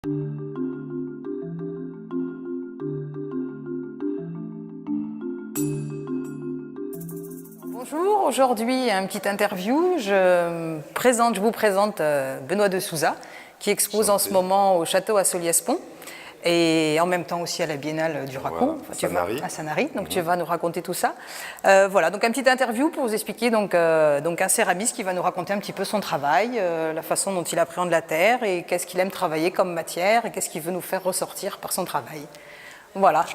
Bonjour, aujourd'hui une petite interview. Je vous présente Benoît de Souza, qui expose en ce moment au château à Solliès-Pont et en même temps aussi à la Biennale du Racou, à Sanary. Donc tu vas nous raconter tout ça. Voilà, donc une petite interview pour vous expliquer donc un céramiste qui va nous raconter un petit peu son travail, la façon dont il appréhende la terre et qu'est-ce qu'il aime travailler comme matière et qu'est-ce qu'il veut nous faire ressortir par son travail. Voilà.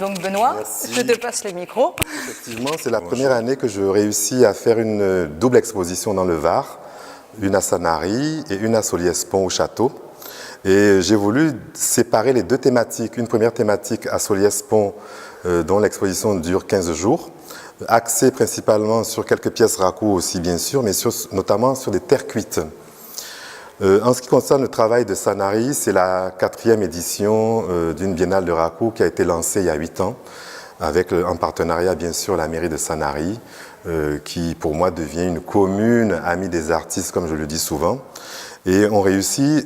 Donc Benoît, merci. Je te passe le micro. Effectivement, c'est la première année que je réussis à faire une double exposition dans le Var, une à Sanary et une à Solliès-Pont au château. Et j'ai voulu séparer les deux thématiques. Une première thématique à Solliès-Pont, dont l'exposition dure 15 jours, axée principalement sur quelques pièces Racou aussi bien sûr, mais notamment sur des terres cuites. En ce qui concerne le travail de Sanary, c'est la 4e édition d'une biennale de Racou qui a été lancée il y a 8 ans, avec en partenariat bien sûr la mairie de Sanary, qui pour moi devient une commune amie des artistes, comme je le dis souvent. Et on réussit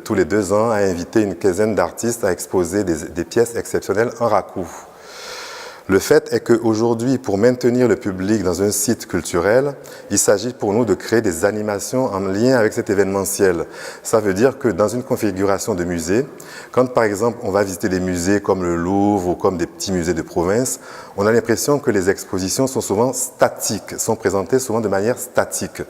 tous les 2 ans à inviter une quinzaine d'artistes à exposer des pièces exceptionnelles en Racou. Le fait est qu'aujourd'hui, pour maintenir le public dans un site culturel, il s'agit pour nous de créer des animations en lien avec cet événementiel. Ça veut dire que dans une configuration de musée, quand par exemple on va visiter des musées comme le Louvre ou comme des petits musées de province, on a l'impression que les expositions sont souvent statiques, sont présentées souvent de manière statique.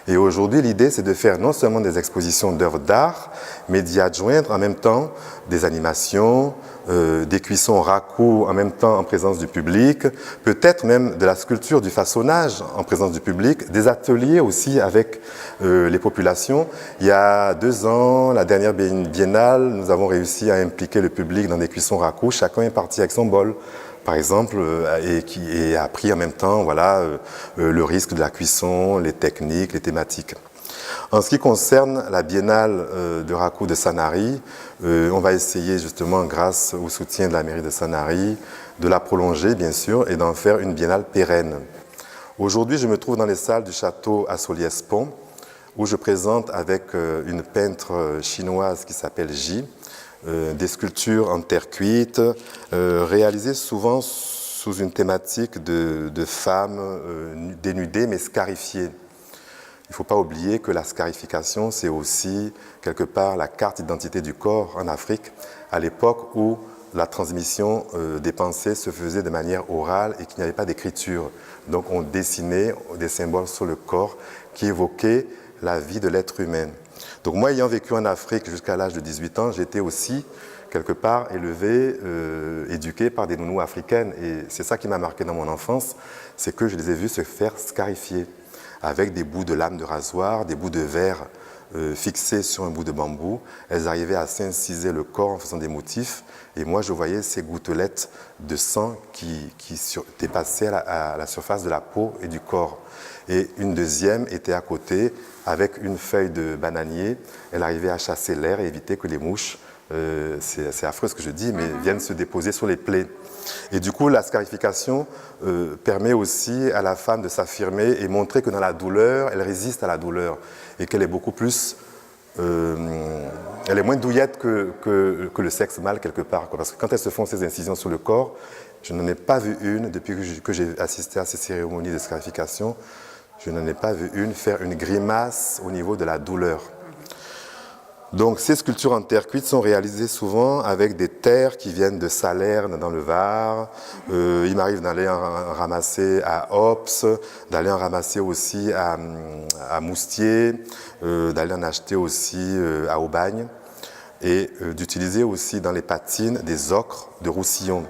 Et aujourd'hui, l'idée, c'est de faire non seulement des expositions d'œuvres d'art, mais d'y adjoindre en même temps des animations, des cuissons Racou en même temps en présence du public, peut-être même de la sculpture, du façonnage en présence du public, des ateliers aussi avec les populations. Il y a 2 ans, la dernière biennale, nous avons réussi à impliquer le public dans des cuissons Racou. Chacun est parti avec son bol, par exemple, et qui a appris en même temps voilà, le risque de la cuisson, les techniques, les thématiques. En ce qui concerne la biennale de Racou de Sanary, on va essayer justement, grâce au soutien de la mairie de Sanary, de la prolonger bien sûr et d'en faire une biennale pérenne. Aujourd'hui, je me trouve dans les salles du château à Solliès-Pont, où je présente avec une peintre chinoise qui s'appelle J, des sculptures en terre cuite, réalisées souvent sous une thématique de femmes dénudées mais scarifiées. Il ne faut pas oublier que la scarification, c'est aussi quelque part la carte d'identité du corps en Afrique, à l'époque où la transmission des pensées se faisait de manière orale et qu'il n'y avait pas d'écriture. Donc on dessinait des symboles sur le corps qui évoquaient la vie de l'être humain. Donc moi, ayant vécu en Afrique jusqu'à l'âge de 18 ans, j'étais aussi quelque part élevé, éduqué par des nounous africaines. Et c'est ça qui m'a marqué dans mon enfance, c'est que je les ai vus se faire scarifier avec des bouts de lame de rasoir, des bouts de verre fixés sur un bout de bambou. Elles arrivaient à s'inciser le corps en faisant des motifs. Et moi, je voyais ces gouttelettes de sang qui dépassaient à la surface de la peau et du corps. Et une deuxième était à côté avec une feuille de bananier. Elle arrivait à chasser l'air et éviter que les mouches, c'est affreux ce que je dis, mais viennent se déposer sur les plaies. Et du coup, la scarification permet aussi à la femme de s'affirmer et montrer que dans la douleur, elle résiste à la douleur et qu'elle est beaucoup plus... elle est moins douillette que le sexe mâle quelque part. Parce que quand elles se font ces incisions sur le corps, je n'en ai pas vu une, depuis que j'ai assisté à ces cérémonies de scarification, je n'en ai pas vu une faire une grimace au niveau de la douleur. Donc ces sculptures en terre cuite sont réalisées souvent avec des terres qui viennent de Salerne dans le Var. Il m'arrive d'aller en ramasser à Ops, d'aller en ramasser aussi à Moustier, d'aller en acheter aussi à Aubagne et d'utiliser aussi dans les patines des ocres de Roussillon.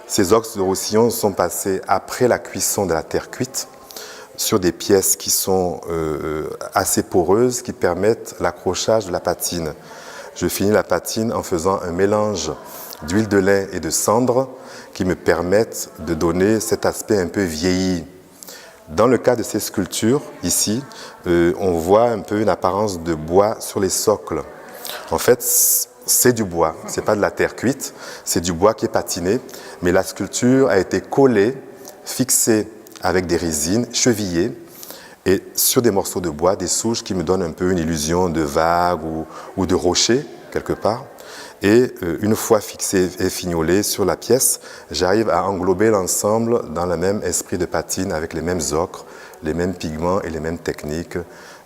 Ces ocres de Roussillon sont passés après la cuisson de la terre cuite sur des pièces qui sont assez poreuses, qui permettent l'accrochage de la patine. Je finis la patine en faisant un mélange d'huile de lin et de cendre qui me permettent de donner cet aspect un peu vieilli. Dans le cas de ces sculptures, ici, on voit un peu une apparence de bois sur les socles. En fait, c'est du bois, c'est pas de la terre cuite, c'est du bois qui est patiné, mais la sculpture a été collée, fixée avec des résines chevillées et sur des morceaux de bois, des souches qui me donnent un peu une illusion de vague ou de rocher quelque part. Et une fois fixé et fignolé sur la pièce, j'arrive à englober l'ensemble dans le même esprit de patine avec les mêmes ocres, les mêmes pigments et les mêmes techniques.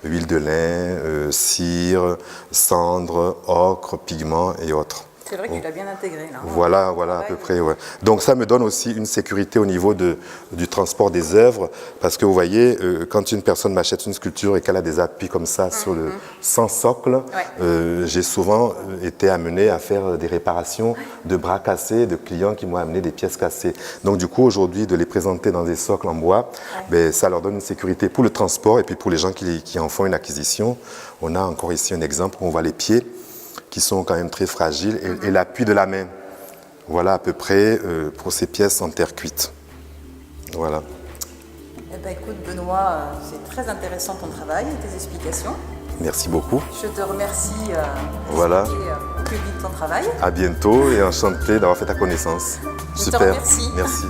Huile de lin, cire, cendre, ocre, pigments et autres. C'est vrai que tu l'as bien intégré là. Voilà, à peu près. Ouais. Donc ça me donne aussi une sécurité au niveau du transport des œuvres, parce que vous voyez, quand une personne m'achète une sculpture et qu'elle a des appuis comme ça sans socle, j'ai souvent été amené à faire des réparations de bras cassés, de clients qui m'ont amené des pièces cassées. Donc du coup, aujourd'hui, de les présenter dans des socles en bois, ben, ça leur donne une sécurité pour le transport et puis pour les gens qui en font une acquisition. On a encore ici un exemple où on voit les pieds qui sont quand même très fragiles, et l'appui de la main. Voilà à peu près pour ces pièces en terre cuite. Voilà. Eh ben, écoute Benoît, c'est très intéressant ton travail et tes explications. Merci beaucoup. Je te remercie Voilà. au public ton travail. À bientôt et enchanté d'avoir fait ta connaissance. Je te Super. remercie. Merci.